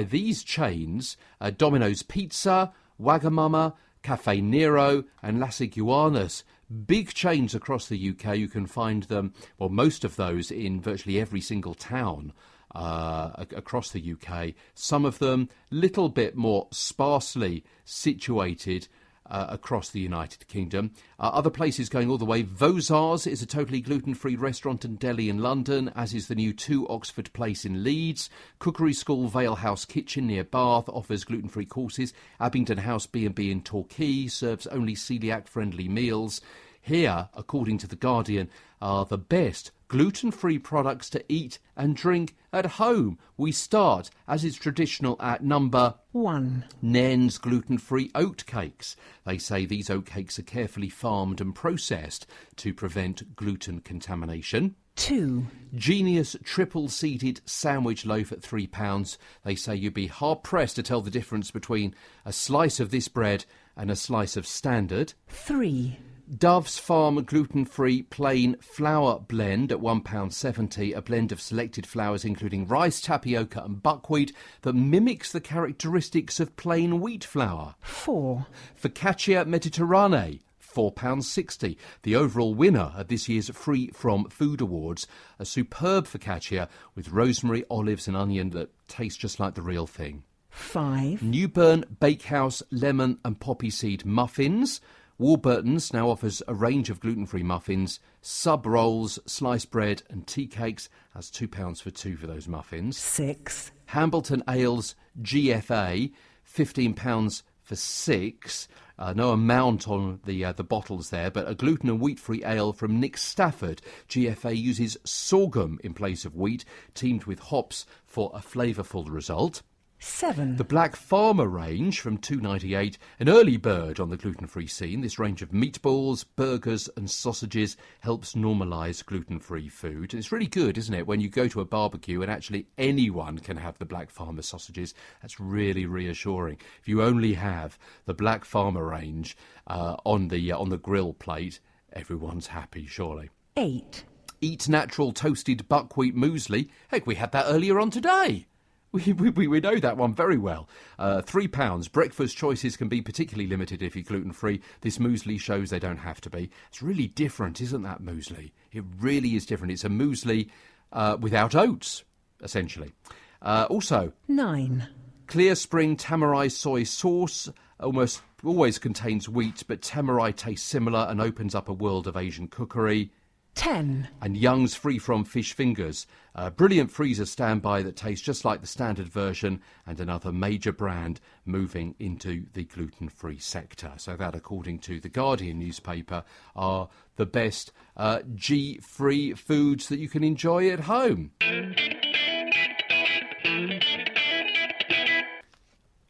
these chains: Domino's Pizza, Wagamama, Cafe Nero and Las Iguanas. Big chains across the UK. You can find them, well, most of those in virtually every single town across the UK. Some of them little bit more sparsely situated across the United Kingdom. Other places going all the way. Vosars is a totally gluten-free restaurant and deli in London, as is the new 2 Oxford Place in Leeds. Cookery School Vale House Kitchen near Bath offers gluten-free courses. Abingdon House B&B in Torquay serves only celiac-friendly meals. Here, according to The Guardian, are the best gluten-free products to eat and drink at home. We start, as is traditional, at number 1. Nairn's gluten-free oat cakes. They say these oat cakes are carefully farmed and processed to prevent gluten contamination. 2. Genius triple-seeded sandwich loaf at £3. They say you'd be hard-pressed to tell the difference between a slice of this bread and a slice of standard. 3. Dove's Farm gluten-free plain flour blend at £1.70, a blend of selected flours including rice, tapioca and buckwheat that mimics the characteristics of plain wheat flour. 4. Focaccia Mediterranee, £4.60. The overall winner at this year's Free From Food Awards, a superb focaccia with rosemary, olives and onion that tastes just like the real thing. 5. Newburn Bakehouse lemon and poppy seed muffins. Warburton's now offers a range of gluten-free muffins, sub rolls, sliced bread and tea cakes. That's £2 for 2 for those muffins. 6. Hambleton Ales GFA, £15 for 6. No amount on the bottles there, but a gluten and wheat-free ale from Nick Stafford. GFA uses sorghum in place of wheat, teamed with hops for a flavourful result. 7. The Black Farmer range from $2.98, an early bird on the gluten-free scene. This range of meatballs, burgers and sausages helps normalise gluten-free food. And it's really good, isn't it, when you go to a barbecue and actually anyone can have the Black Farmer sausages. That's really reassuring. If you only have the Black Farmer range on the grill plate, everyone's happy, surely. 8. Eat Natural toasted buckwheat muesli. Heck, we had that earlier on today. We know that one very well. £3. Breakfast choices can be particularly limited if you're gluten-free. This muesli shows they don't have to be. It's really different, isn't that muesli? It really is different. It's a muesli without oats, essentially. Also, 9. Clear Spring Tamarai soy sauce almost always contains wheat, but Tamarai tastes similar and opens up a world of Asian cookery. 10. And Young's Free From Fish Fingers, a brilliant freezer standby that tastes just like the standard version, and another major brand moving into the gluten-free sector. So that, according to The Guardian newspaper, are the best G-free foods that you can enjoy at home.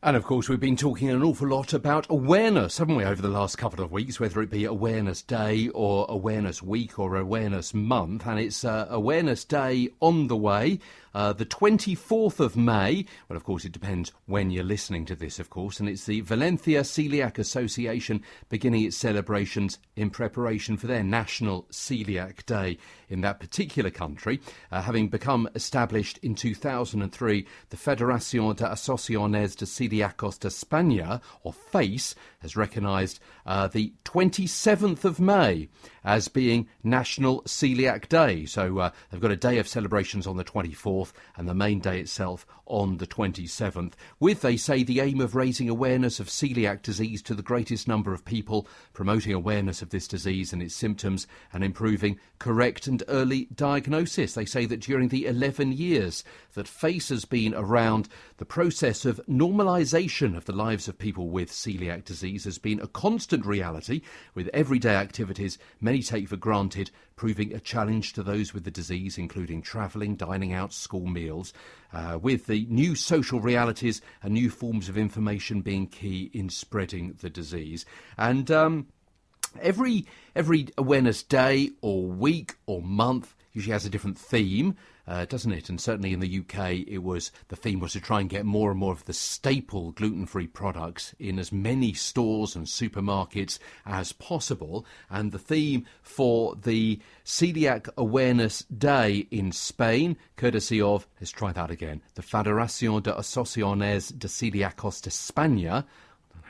And, of course, we've been talking an awful lot about awareness, haven't we, over the last couple of weeks, whether it be Awareness Day or Awareness Week or Awareness Month. And it's Awareness Day on the way, the 24th of May. Well, of course, it depends when you're listening to this, of course. And it's the Valencia Celiac Association beginning its celebrations in preparation for their National Celiac Day in that particular country. Having become established in 2003, the Federación de Asociaciones de Celiacos de España, or FACE, has recognised the 27th of May as being National Celiac Day. So they've got a day of celebrations on the 24th and the main day itself on the 27th, with, they say, the aim of raising awareness of celiac disease to the greatest number of people, promoting awareness of this disease and its symptoms, and improving correct and early diagnosis. They say that during the 11 years that FACE has been around, the process of normalisation of the lives of people with celiac disease has been a constant reality, with everyday activities many take for granted proving a challenge to those with the disease, including travelling, dining out, school meals, with the new social realities and new forms of information being key in spreading the disease. And every awareness day or week or month usually has a different theme, doesn't it? And certainly in the UK, the theme was to try and get more and more of the staple gluten-free products in as many stores and supermarkets as possible. And the theme for the Celiac Awareness Day in Spain, courtesy of, let's try that again, the Federación de Asociaciones de Celiacos de España.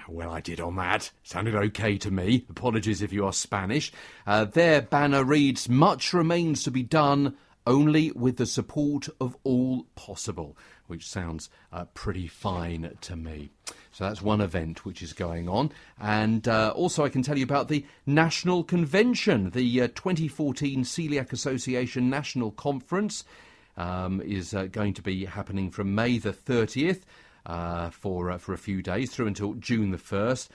Well, I did on that. Sounded okay to me. Apologies if you are Spanish. Their banner reads, "Much remains to be done, only with the support of all possible," which sounds pretty fine to me. So that's one event which is going on. And also I can tell you about the National Convention. The 2014 Celiac Association National Conference is going to be happening from May the 30th. for a few days through until June the 1st.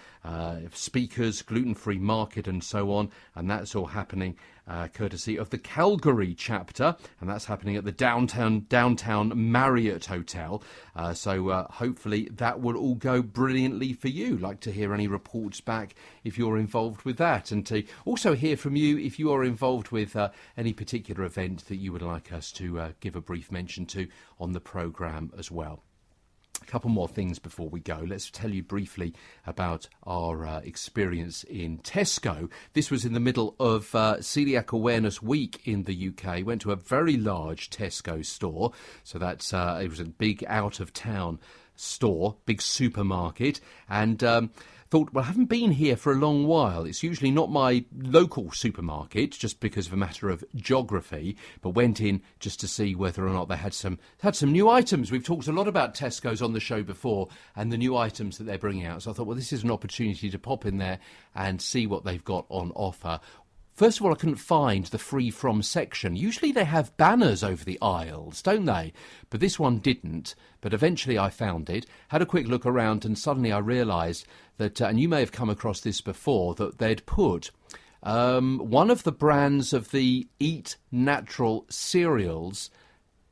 Speakers, gluten-free market and so on. And that's all happening courtesy of the Calgary chapter. And that's happening at the downtown Marriott Hotel. So hopefully that will all go brilliantly for you. Like to hear any reports back if you're involved with that. And to also hear from you if you are involved with any particular event that you would like us to give a brief mention to on the programme as well. A couple more things before we go. Let's tell you briefly about our experience in Tesco. This was in the middle of Celiac Awareness Week in the UK. Went to a very large Tesco store. So that's it was a big out-of-town store, big supermarket. And thought, well, I haven't been here for a long while. It's usually not my local supermarket, just because of a matter of geography, but went in just to see whether or not they had some new items. We've talked a lot about Tesco's on the show before and the new items that they're bringing out. So I thought, well, this is an opportunity to pop in there and see what they've got on offer. First of all, I couldn't find the free from section. Usually they have banners over the aisles, don't they? But this one didn't. But eventually I found it, had a quick look around, and suddenly I realised that, and you may have come across this before, that they'd put one of the brands of the Eat Natural cereals,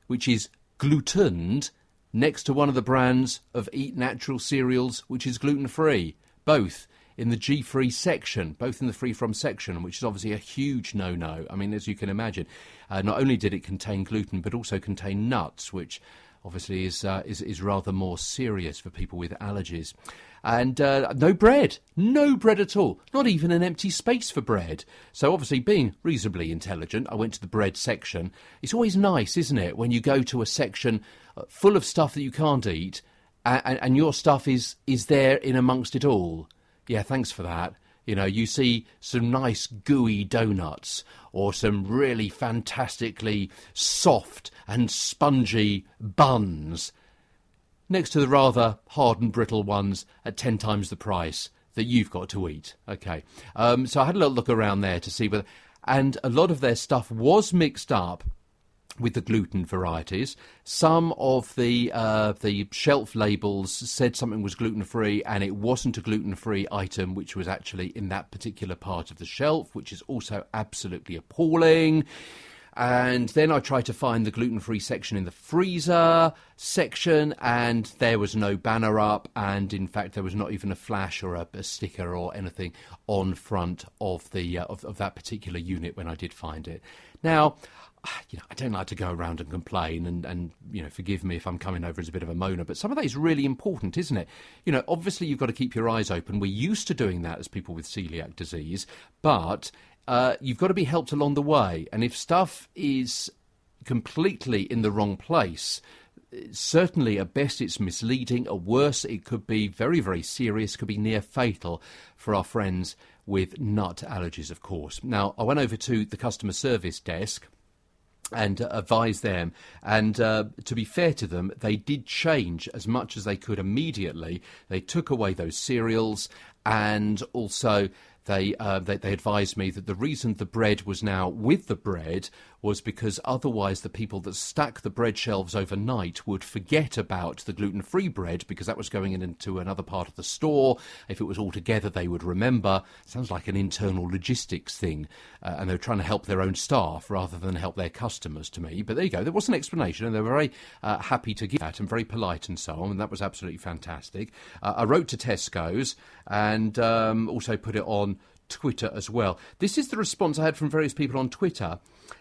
which is glutened, next to one of the brands of Eat Natural cereals, which is gluten-free. Both in the G-free section, both in the free from section, which is obviously a huge no-no. I mean, as you can imagine, not only did it contain gluten, but also contain nuts, which obviously is rather more serious for people with allergies. And no bread at all, not even an empty space for bread. So obviously, being reasonably intelligent, I went to the bread section. It's always nice, isn't it, when you go to a section full of stuff that you can't eat, and your stuff is there in amongst it all. Yeah, thanks for that. You know, you see some nice gooey donuts or some really fantastically soft and spongy buns next to the rather hard and brittle ones at 10 times the price that you've got to eat. Okay, so I had a little look around there to see whether... And a lot of their stuff was mixed up with the gluten varieties. Some of the shelf labels said something was gluten-free, and it wasn't a gluten-free item, which was actually in that particular part of the shelf, which is also absolutely appalling. And then I tried to find the gluten-free section in the freezer section, and there was no banner up, and in fact there was not even a flash or a sticker or anything on front of the of that particular unit when I did find it. Now, you know, I don't like to go around and complain, and you know, forgive me if I'm coming over as a bit of a moaner, but some of that is really important, isn't it? You know, obviously you've got to keep your eyes open. We're used to doing that as people with celiac disease, but you've got to be helped along the way. And if stuff is completely in the wrong place, certainly at best it's misleading, at worst it could be very, very serious, could be near fatal for our friends with nut allergies, of course. Now, I went over to the customer service desk and advised them, and to be fair to them, they did change as much as they could immediately. They took away those cereals, and also they advised me that the reason the bread was now with the bread was because otherwise the people that stack the bread shelves overnight would forget about the gluten-free bread because that was going into another part of the store. If it was all together, they would remember. Sounds like an internal logistics thing, and they were trying to help their own staff rather than help their customers, to me. But there you go. There was an explanation, and they were very happy to give that and very polite and so on, and that was absolutely fantastic. I wrote to Tesco's and also put it on Twitter as well. This is the response I had from various people on Twitter.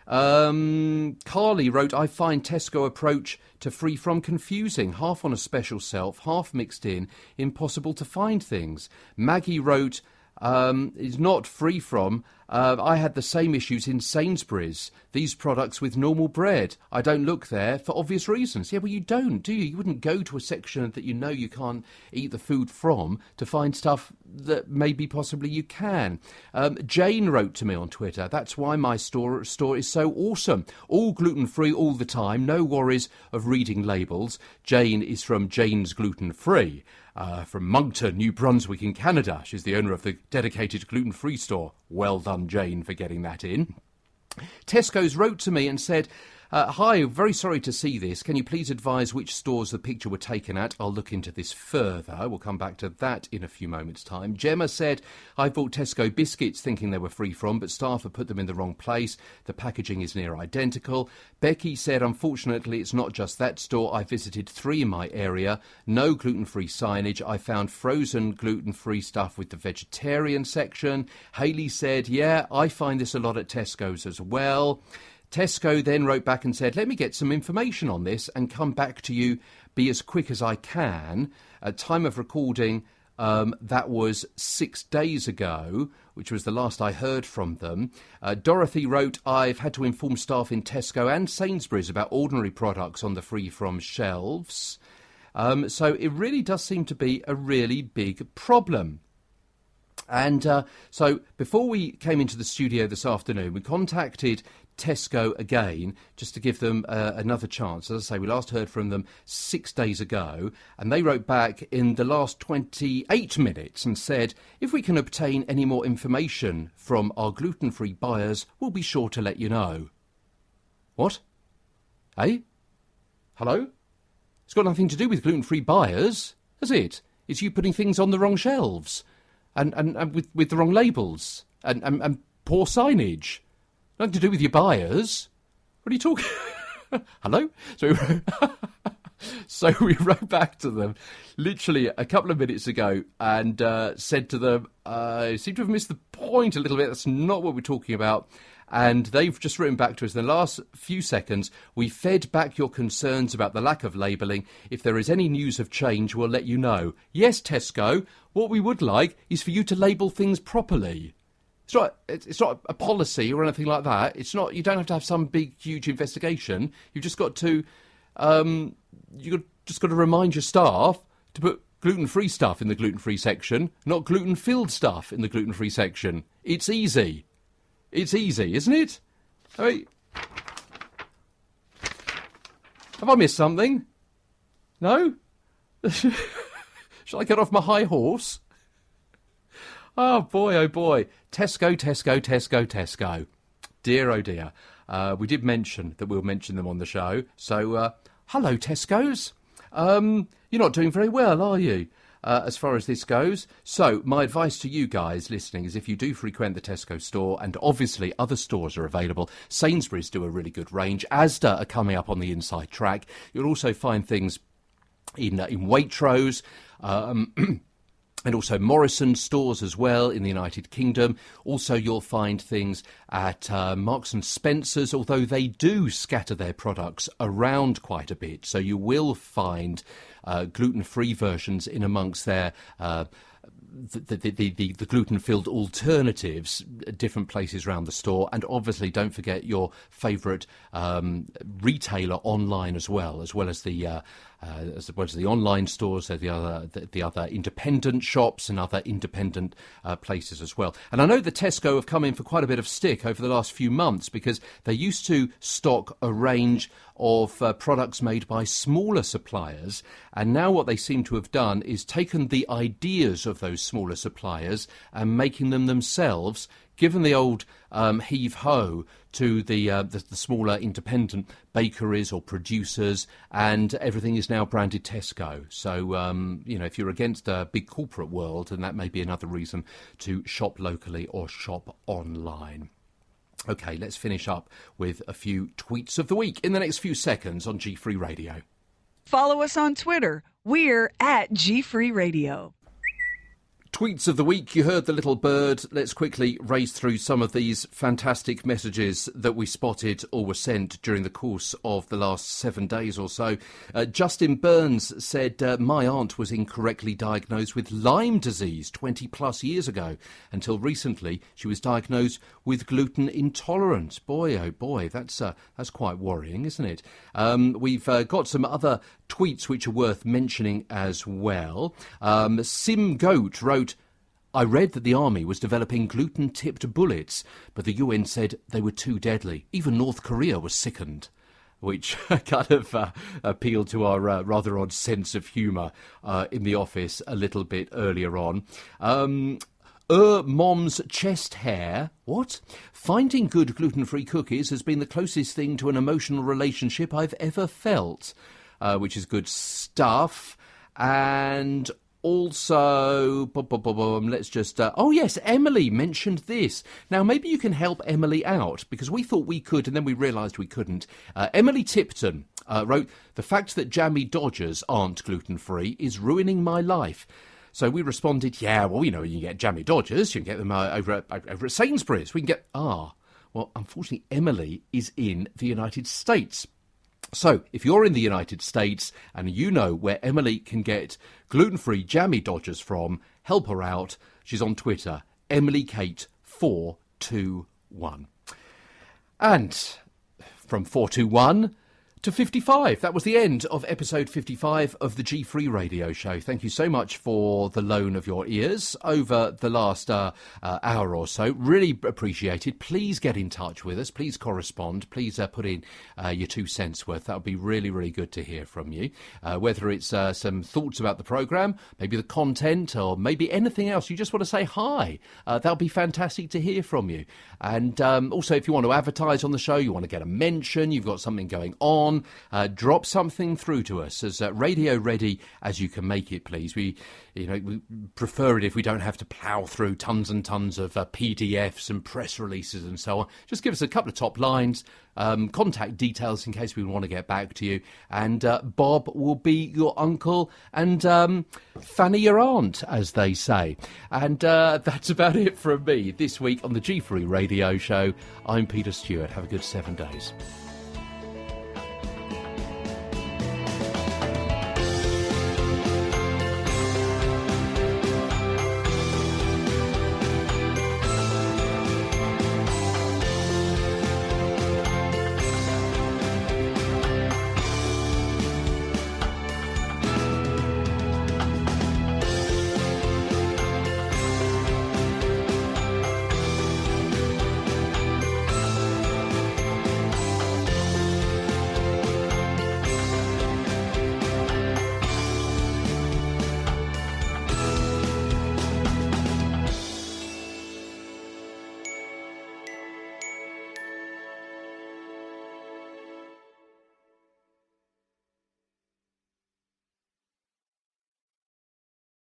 Carly wrote, I find Tesco approach to free from confusing, half on a special shelf, half mixed in, impossible to find things. Maggie wrote, is not free from. I had the same issues in Sainsbury's. These products with normal bread. I don't look there for obvious reasons. Yeah, well, you don't, do you? You wouldn't go to a section that you know you can't eat the food from to find stuff that maybe possibly you can. Jane wrote to me on Twitter, that's why my store is so awesome. All gluten-free all the time, no worries of reading labels. Jane is from Jane's Gluten Free. From Moncton, New Brunswick in Canada. She's the owner of the dedicated gluten-free store. Well done, Jane, for getting that in. Tesco's wrote to me and said, Hi, very sorry to see this. Can you please advise which stores the picture were taken at? I'll look into this further. We'll come back to that in a few moments' time. Gemma said, I bought Tesco biscuits thinking they were free from, but staff have put them in the wrong place. The packaging is near identical. Becky said, unfortunately, it's not just that store. I visited 3 in my area. No gluten-free signage. I found frozen gluten-free stuff with the vegetarian section. Hayley said, yeah, I find this a lot at Tesco's as well. Tesco then wrote back and said, let me get some information on this and come back to you, be as quick as I can. At time of recording, that was 6 days ago, which was the last I heard from them. Dorothy wrote, I've had to inform staff in Tesco and Sainsbury's about ordinary products on the free from shelves. So it really does seem to be a really big problem. And so before we came into the studio this afternoon, we contacted Tesco again just to give them another chance. As I say, we last heard from them 6 days ago, and they wrote back in the last 28 minutes and said, if we can obtain any more information from our gluten-free buyers, we'll be sure to let you know. What? Eh? Hello? It's got nothing to do with gluten-free buyers, has it? It's you putting things on the wrong shelves and with the wrong labels and poor signage. Nothing to do with your buyers. What are you talking? Hello? So we wrote back to them literally a couple of minutes ago and said to them, I seem to have missed the point a little bit. That's not what we're talking about. And they've just written back to us in the last few seconds. We fed back your concerns about the lack of labelling. If there is any news of change, we'll let you know. Yes, Tesco, what we would like is for you to label things properly. It's not a policy or anything like that. It's not. You don't have to have some big, huge investigation. You've just got to, remind your staff to put gluten-free stuff in the gluten-free section, not gluten-filled stuff in the gluten-free section. It's easy. It's easy, isn't it? I mean, have I missed something? No? Shall I get off my high horse? Oh boy. Tesco. Dear, oh dear. We did mention that we'll mention them on the show. So, hello, Tesco's. You're not doing very well, are you? As far as this goes. So, my advice to you guys listening is if you do frequent the Tesco store, and obviously other stores are available, Sainsbury's do a really good range, Asda are coming up on the inside track. You'll also find things in Waitrose, and also Morrison stores as well in the United Kingdom. Also, you'll find things at Marks and Spencer's, although they do scatter their products around quite a bit. So you will find gluten-free versions in amongst their the gluten-filled alternatives at different places around the store. And obviously, don't forget your favourite retailer online as well as the online stores, so the other independent shops and other independent places as well. And I know that Tesco have come in for quite a bit of stick over the last few months because they used to stock a range of products made by smaller suppliers, and now what they seem to have done is taken the ideas of those smaller suppliers and making them themselves, given the old heave-ho to the smaller independent bakeries or producers, and everything is now branded Tesco. So, if you're against a big corporate world, then that may be another reason to shop locally or shop online. OK, let's finish up with a few tweets of the week in the next few seconds on G Free Radio. Follow us on Twitter. We're at G Free Radio. Tweets of the week. You heard the little bird. Let's quickly race through some of these fantastic messages that we spotted or were sent during the course of the last 7 days or so. Justin Burns said, my aunt was incorrectly diagnosed with Lyme disease 20 plus years ago. Until recently, she was diagnosed with gluten intolerance. Boy, oh boy, that's quite worrying, isn't it? We've got some other tweets which are worth mentioning as well. Sim Goat wrote, I read that the army was developing gluten-tipped bullets, but the UN said they were too deadly. Even North Korea was sickened, which kind of appealed to our rather odd sense of humour in the office a little bit earlier on. Mom's chest hair. What? Finding good gluten-free cookies has been the closest thing to an emotional relationship I've ever felt, which is good stuff. And also, let's just... oh, yes, Emily mentioned this. Now, maybe you can help Emily out, because we thought we could, and then we realised we couldn't. Emily Tipton wrote, "The fact that jammy Dodgers aren't gluten-free is ruining my life." So we responded, yeah, well, you know, you can get jammy Dodgers, you can get them over at Sainsbury's. We can get... well, unfortunately, Emily is in the United States. So, if you're in the United States and you know where Emily can get gluten-free jammy Dodgers from, help her out. She's on Twitter, EmilyKate421. And from 421 to 55. That was the end of episode 55 of the G3 Radio Show. Thank you so much for the loan of your ears over the last hour or so. Really appreciated. Please get in touch with us. Please correspond. Please put in your 2 cents worth. That would be really, really good to hear from you. Whether it's some thoughts about the programme, maybe the content, or maybe anything else. You just want to say hi. That'll be fantastic to hear from you. And also, if you want to advertise on the show, you want to get a mention, you've got something going on, drop something through to us as radio ready as you can make it, please. We prefer it if we don't have to plough through tons and tons of PDFs and press releases and so on. Just give us a couple of top lines, contact details in case we want to get back to you, and Bob will be your uncle and Fanny your aunt, as they say. And that's about it from me this week on the G3 Radio Show. I'm Peter Stewart. Have a good 7 days.